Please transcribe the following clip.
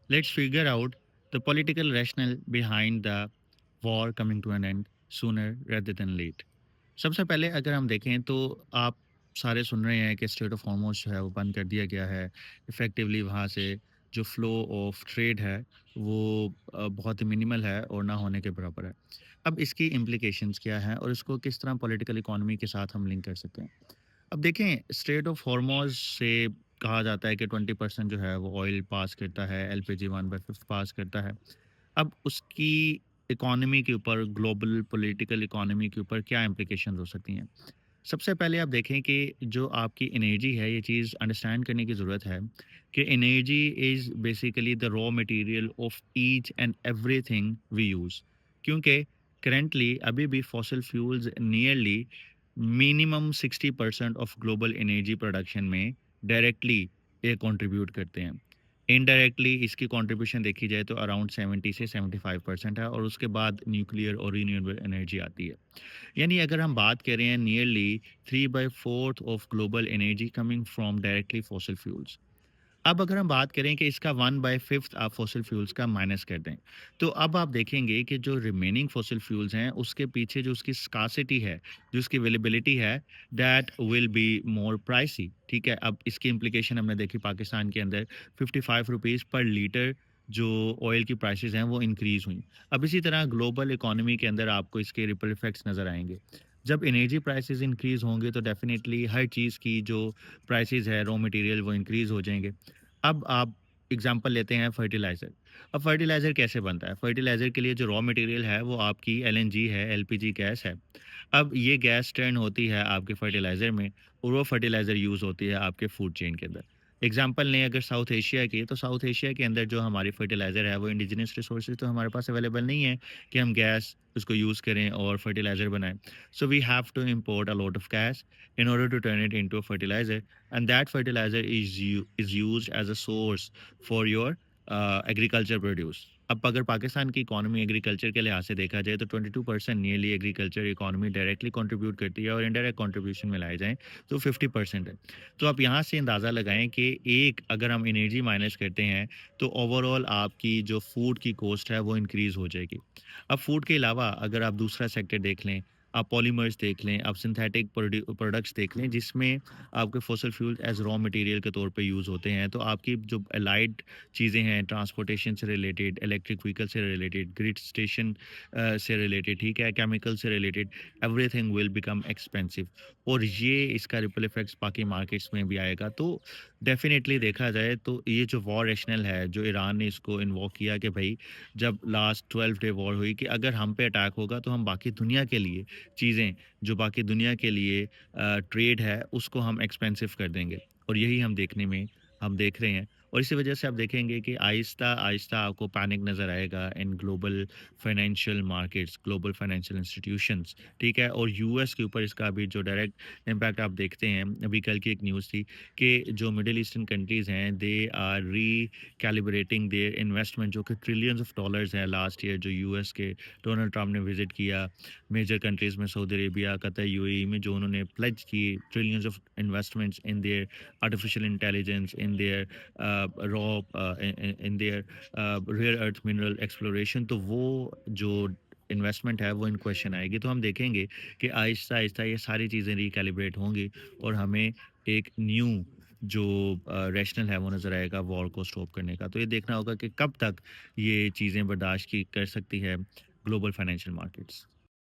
Let's figure out the political rationale behind the war coming to an end sooner rather than late. सबसे पहले अगर हम देखें तो आप सारे सुन रहे हैं कि स्ट्रेट ऑफ हॉर्मुज़ जो है वो बंद कर दिया गया है। इफ़ेक्टिवली वहाँ से जो फ़्लो ऑफ ट्रेड है वो बहुत ही मिनिमल है और ना होने के बराबर है। अब इसकी इम्प्लिकेशंस क्या हैं और इसको किस तरह पॉलिटिकल इकोनॉमी के साथ हम लिंक कर सकते हैं? अब देखें स्ट्रेट ऑफ हॉर्मुज़ से कहा जाता है कि 20% जो है वो ऑयल पास करता है, एलपीजी 1/5 पास करता है। अब उसकी इकोनॉमी के ऊपर, ग्लोबल पॉलिटिकल इकोनॉमी के ऊपर क्या इम्प्लिकेशंस हो सकती हैं? सबसे पहले आप देखें कि जो आपकी एनर्जी है, ये चीज़ अंडरस्टैंड करने की ज़रूरत है कि energy is basically the raw material of each and everything we use. क्योंकि करंटली अभी भी fossil fuels nearly minimum 60% of global energy production में डायरेक्टली ये कंट्रीब्यूट करते हैं। इनडायरेक्टली इसकी कंट्रीब्यूशन देखी जाए तो अराउंड 70 से 75% है और उसके बाद न्यूक्लियर और रिन्यूएबल एनर्जी आती है। यानी अगर हम बात करें nearly 3/4 of global energy coming from directly fossil fuels. अब अगर हम बात करें कि इसका 1/5 आप फॉसिल फ्यूल्स का माइनस कर दें, तो अब आप देखेंगे कि जो रिमेनिंग फॉसिल फ्यूल्स हैं, उसके पीछे जो उसकी स्कार्सिटी है, जो उसकी अवेलेबिलिटी है, that will be more pricey, ठीक है? अब इसकी इम्प्लीकेशन हमने देखी पाकिस्तान के अंदर ₹55 पर लीटर जो ऑयल की प्राइसेज़ हैं, वो इंक्रीज़ हुई। अब इसी तरह ग्लोबल इकोनॉमी के अंदर आपको इसके रिपल इफेक्ट्स नज़र आएँगे। जब एनर्जी प्राइसेज़ इंक्रीज़ होंगे, तो डेफ़िनिटली हर चीज़ की जो प्राइसेज़ है, रॉ मटेरियल वो इंक्रीज़ हो जाएँगे। अब आप एग्जांपल लेते हैं फर्टिलाइज़र। अब फर्टिलाइज़र कैसे बनता है? फर्टिलाइज़र के लिए जो रॉ मटेरियल है वो आपकी एलएनजी है, एलपीजी गैस है। अब ये गैस टर्न होती है आपके फर्टिलाइज़र में और वो फर्टिलाइज़र यूज़ होती है आपके फूड चेन के अंदर। एग्जांपल लें अगर साउथ एशिया की, तो साउथ एशिया के अंदर जो हमारी फर्टिलाइज़र है वो इंडिजिनस रिसोर्सेज़ तो हमारे पास अवेलेबल नहीं है कि हम गैस उसको यूज़ करें और फर्टिलाइज़र बनाएँ। So we have to import a lot of gas in order to turn it into a fertiliser and that fertilizer is used as a source for your agriculture produce. अब अगर पाकिस्तान की economy agriculture के लिहाज से देखा जाए तो 22% nearly agriculture economy directly contribute करती है और इनडायरेक्ट कंट्रीब्यूशन में लाए जाएं तो 50% है। तो आप यहाँ से अंदाज़ा लगाएं कि एक अगर हम एनर्जी माइनस करते हैं तो ओवरऑल आपकी जो फूड की कॉस्ट है वो इंक्रीज़ हो जाएगी। अब फूड के अलावा अगर आप दूसरा सेक्टर देख लें, आप पॉलीमर्स देख लें, आप सिंथेटिक प्रोडक्ट्स देख लें जिसमें आपके fossil fuel as raw material के तौर पे यूज़ होते हैं, तो आपकी जो एलाइड चीज़ें हैं, ट्रांसपोर्टेशन से रिलेटेड, इलेक्ट्रिक व्हीकल से रिलेटेड, ग्रिड स्टेशन से रिलेटेड, ठीक है, केमिकल से related, everything will become expensive और ये इसका रिपल इफेक्ट्स बाकी मार्केट्स में भी आएगा। तो डेफ़िनेटली देखा जाए तो ये जो वॉर रैशनल है, जो ईरान ने इसको इन्वोक किया कि भई जब लास्ट 12 डे वॉर हुई कि अगर हम पे अटैक होगा तो हम बाकी दुनिया के लिए चीज़ें, जो बाकी दुनिया के लिए ट्रेड है उसको हम एक्सपेंसिव कर देंगे और यही हम देख रहे हैं और इसी वजह से आप देखेंगे कि आहिस्ता-आहिस्ता आपको पैनिक नज़र आएगा in global financial markets, global financial institutions, ठीक है? और यूएस के ऊपर इसका अभी जो डायरेक्ट इम्पैक्ट आप देखते हैं, अभी कल की एक न्यूज़ थी कि जो मिडल ईस्टर्न कंट्रीज़ हैं, they are recalibrating their investment जो कि ट्रिलियंस ऑफ डॉलर्स हैं लास्ट ईयर जो यूएस के डोनाल्ड ट्रम्प ने विज़िट किया मेजर कंट्रीज़ में सऊदी अरेबिया, कतर, यूएई में जो उन्होंने प्लेज किए trillions of investments in their artificial intelligence, in their raw in their rare earth mineral exploration, तो वो जो इन्वेस्टमेंट है वो इन क्वेश्चन आएगी। तो हम देखेंगे कि आहिस्ता-आहिस्ता ये सारी चीज़ें रिकैलिब्रेट होंगी और हमें एक न्यू जो रैशनल है वो नज़र आएगा वॉर को स्टॉप करने का। तो ये देखना होगा कि कब तक ये चीज़ें बर्दाश्त की कर सकती है ग्लोबल फाइनेंशियल मार्केट्स।